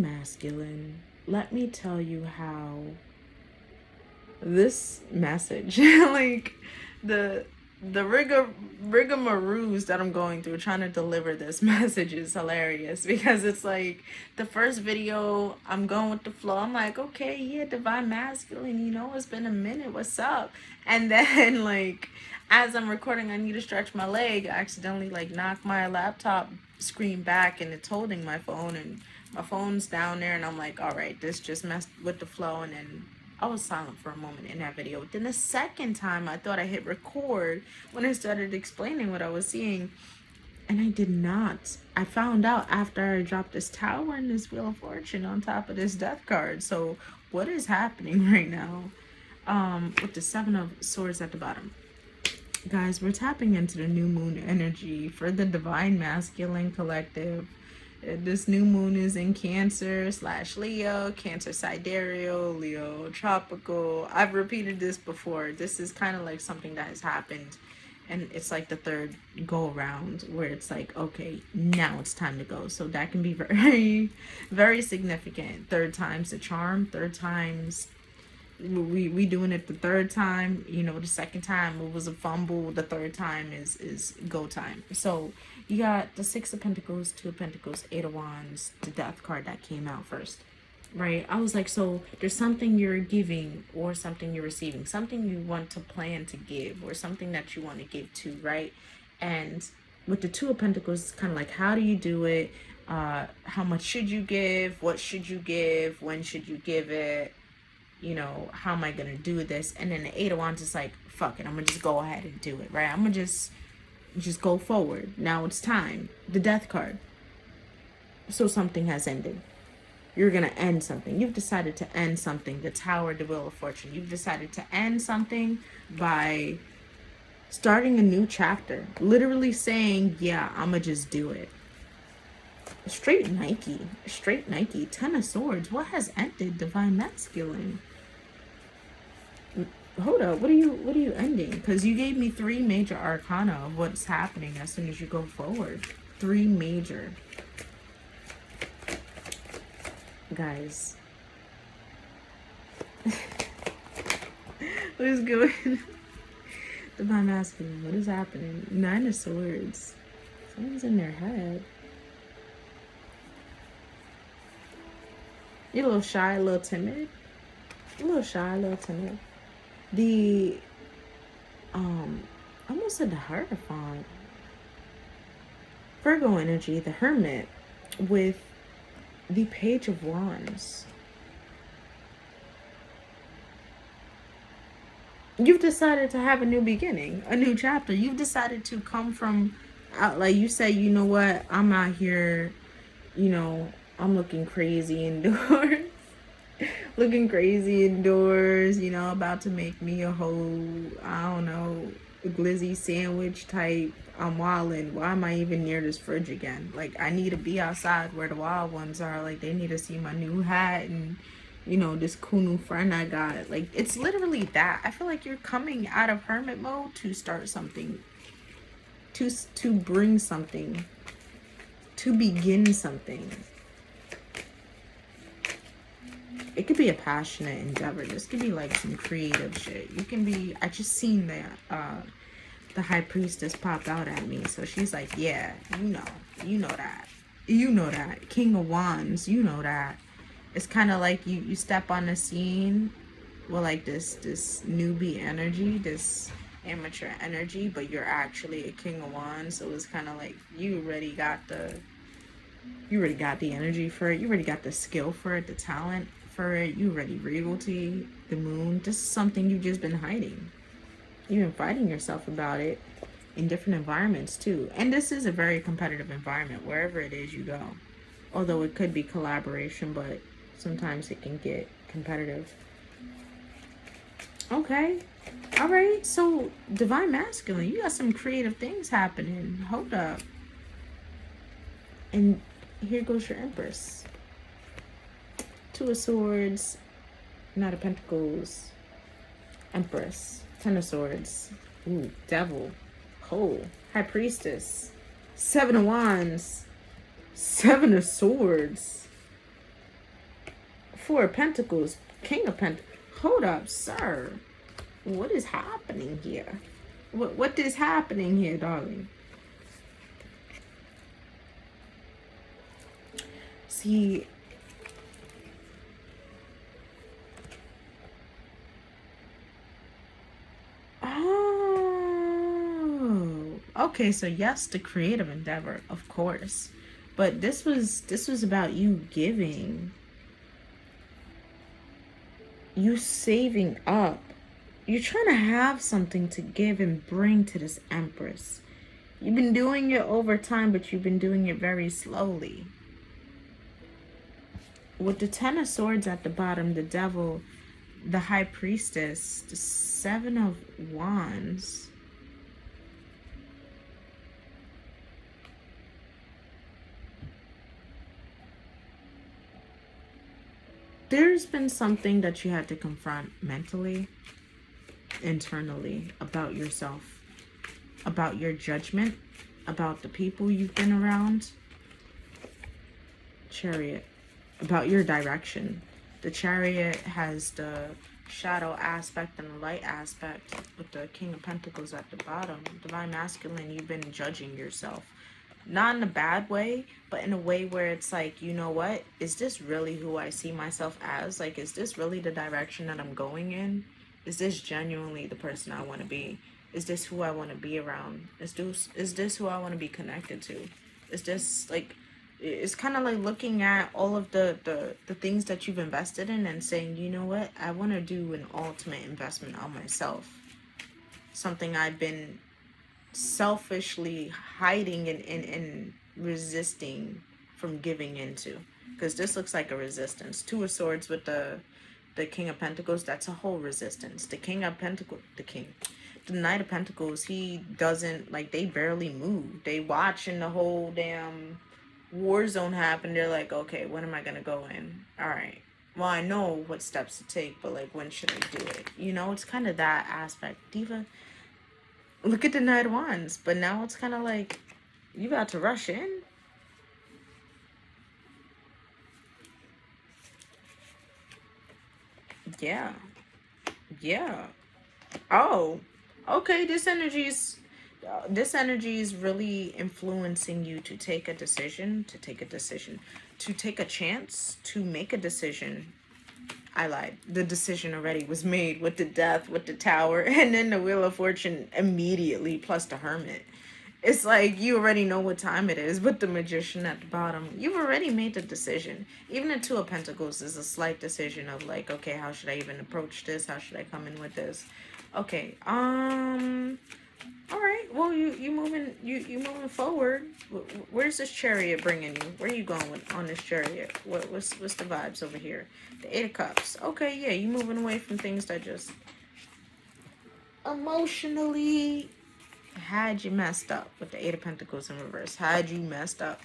masculine, let me tell you how this message, like the rigamaroos that I'm going through trying to deliver this message is hilarious, because it's like the first video, I'm going with the flow. I'm like, okay, yeah, divine masculine, it's been a minute, what's up? And then like as I'm recording, I need to stretch my leg. I accidentally like knock my laptop screen back, and it's holding my phone, and my phone's down there, and I'm like, all right, this just messed with the flow. And then I was silent for a moment in that video. Then the second time, I thought I hit record when I started explaining what I was seeing, and I did not. I found out after I dropped this tower and this Wheel of Fortune on top of this death card. So what is happening right now? With the Seven of Swords at the bottom. Guys, we're tapping into the new moon energy for the divine masculine collective. This new moon is in Cancer / Leo, Cancer sidereal, Leo tropical. I've repeated this before. This is kind of like something that has happened, and it's like the third go around where it's like, okay, now it's time to go. So that can be very, very significant. Third time's the charm. Third time's we doing it the third time. The second time it was a fumble. The third time is go time. So you got the Six of Pentacles, Two of Pentacles, Eight of Wands, the Death card that came out first, right? I was like, so there's something you're giving or something you're receiving, something you want to plan to give or something that you want to give to, right? And with the Two of Pentacles, it's kind of like, how do you do it? How much should you give? What should you give? When should you give it? How am I gonna do this? And then the Eight of Wands is like, fuck it, I'm gonna just go ahead and do it, right? I'm gonna just go forward. Now it's time. The Death card. So something has ended. You're gonna end something. You've decided to end something. The Tower, the Wheel of Fortune. You've decided to end something by starting a new chapter. Literally saying, yeah, I'ma just do it. Straight Nike. Ten of Swords. What has ended? Divine masculine. Hold up, what are you ending? Because you gave me 3 major arcana of what's happening as soon as you go forward. 3 major. Guys. What is going? Divine masculine, what is happening? 9 of Swords. Someone's in their head. You're a little shy, a little timid. The I almost said the Hierophant. Virgo energy, the Hermit, with the Page of Wands. You've decided to have a new beginning, a new chapter. You've decided to come from out, like you say, you know what, I'm out here, I'm looking crazy indoors. About to make me a whole, I don't know, glizzy sandwich type. I'm wildin'. Why am I even near this fridge again? Like, I need to be outside where the wild ones are. Like, they need to see my new hat and, this cool new friend I got. Like, it's literally that. I feel like you're coming out of hermit mode to start something. To bring something. To begin something. It could be a passionate endeavor. This could be like some creative shit. You can be, I just seen the High Priestess pop out at me. So she's like, yeah, you know that. King of Wands, you know that. It's kind of like you step on the scene with like this newbie energy, this amateur energy, but you're actually a King of Wands. So it's kind of like you already got the energy for it. You already got the skill for it, the talent for it. You already royalty, the moon. This is something you've just been hiding. You've been fighting yourself about it in different environments too. And this is a very competitive environment wherever it is you go. Although it could be collaboration, but sometimes it can get competitive. Okay. All right. So divine masculine, you got some creative things happening. Hold up. And here goes your Empress. Two of Swords, Knight of Pentacles, Empress, Ten of Swords, ooh, Devil, High Priestess, Seven of Wands, Seven of Swords, Four of Pentacles, King of Pentacles. Hold up, sir. What is happening here? What is happening here, darling? See, oh, okay. So yes, the creative endeavor, of course, but this was about you giving, you saving up. You're trying to have something to give and bring to this Empress. You've been doing it over time, but you've been doing it very slowly. With the Ten of Swords at the bottom, the Devil, the High Priestess, the Seven of Wands. There's been something that you had to confront mentally, internally, about yourself, about your judgment, about the people you've been around. Chariot, about your direction. The Chariot has the shadow aspect and the light aspect with the King of Pentacles at the bottom. Divine Masculine, you've been judging yourself. Not in a bad way, but in a way where it's like, you know what? Is this really who I see myself as? Like, is this really the direction that I'm going in? Is this genuinely the person I want to be? Is this who I want to be around? Is this who I want to be connected to? Is this like, it's kind of like looking at all of the things that you've invested in and saying, you know what? I want to do an ultimate investment on myself. Something I've been selfishly hiding and resisting from giving into, because this looks like a resistance. Two of Swords with the King of Pentacles, that's a whole resistance. The King of Pentacles, the Knight of Pentacles, he doesn't, like, they barely move. They watching the whole damn war zone happen. They're like, okay, when am I gonna go in? All right, well, I know what steps to take, but like, when should I do it? You know, it's kind of that aspect. Diva, look at the Knight of Wands, but now it's kind of like, you about to rush in? Yeah. Yeah. Oh, okay. This energy is really influencing you to take a decision, to take a chance, to make a decision. I lied. The decision already was made with the Death, with the Tower, and then the Wheel of Fortune immediately, plus the Hermit. It's like you already know what time it is, but the Magician at the bottom, you've already made the decision. Even the Two of Pentacles is a slight decision of like, okay, how should I even approach this? How should I come in with this? Okay, all right. Well, you moving forward. Where's this Chariot bringing you? Where are you going with on this Chariot? What's the vibes over here? The Eight of Cups. Okay, yeah, you moving away from things that just emotionally had you messed up, with the Eight of Pentacles in reverse. Had you messed up.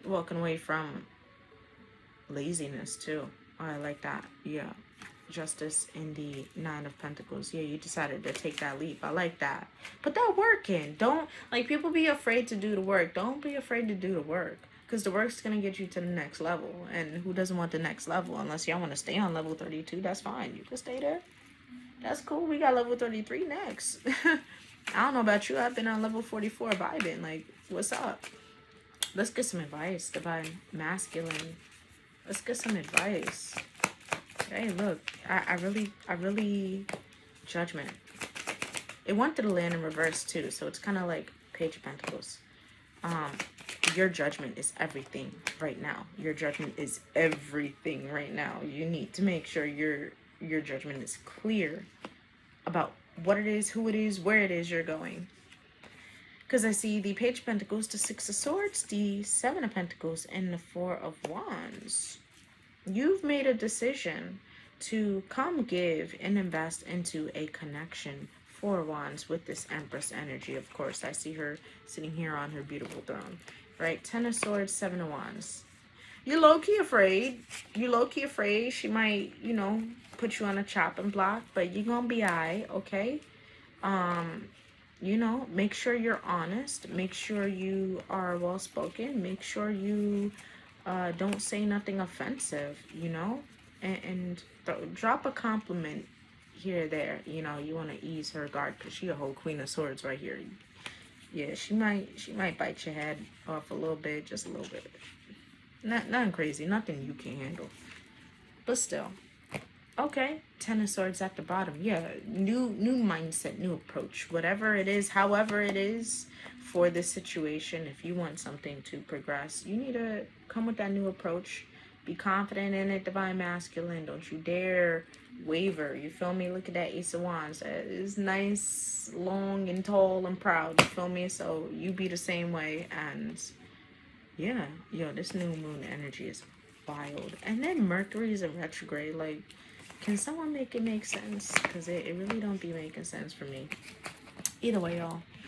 Walking away from laziness too. Oh, I like that. Yeah. Justice in the Nine of Pentacles. Yeah, you decided to take that leap. I like that. Put that work in. Don't, like, people be afraid to do the work. Don't be afraid to do the work, because the work's gonna get you to the next level. And who doesn't want the next level? Unless y'all want to stay on level 32, that's fine. You can stay there. That's cool. We got level 33 next. I don't know about you. I've been on level 44 vibing. Like, what's up? Let's get some advice. Divine Masculine. Let's get some advice. Hey, look. I really... Judgment. It wanted to land in reverse, too. So it's kind of like Page of Pentacles. Your judgment is everything right now. Your judgment is everything right now. You need to make sure your judgment is clear about what it is, who it is, where it is you're going. Because I see the Page of Pentacles, the Six of Swords, the Seven of Pentacles, and the Four of Wands. You've made a decision to come give and invest into a connection. Four of Wands with this Empress energy, of course. I see her sitting here on her beautiful throne. Right? Ten of Swords, Seven of Wands. You're low-key afraid. You're low-key afraid. She might, you know, put you on a chopping block, but you're gonna be alright, okay? You know, make sure you're honest. Make sure you are well-spoken. Make sure you don't say nothing offensive, you know? and drop a compliment here or there. You know, you want to ease her guard because she a whole Queen of Swords right here. Yeah, she might bite your head off a little bit, just a little bit. Nothing crazy, nothing you can handle. But still. Okay, Ten of Swords at the bottom. Yeah, new mindset, new approach. Whatever it is, however it is for this situation, if you want something to progress, you need to come with that new approach. Be confident in it, Divine Masculine. Don't you dare waver. You feel me? Look at that Ace of Wands. That is nice, long, and tall and proud. You feel me? So you be the same way. And yeah, yo, this new moon energy is wild. And then Mercury is in retrograde. Like, can someone make it make sense? Because it really don't be making sense for me. Either way, y'all.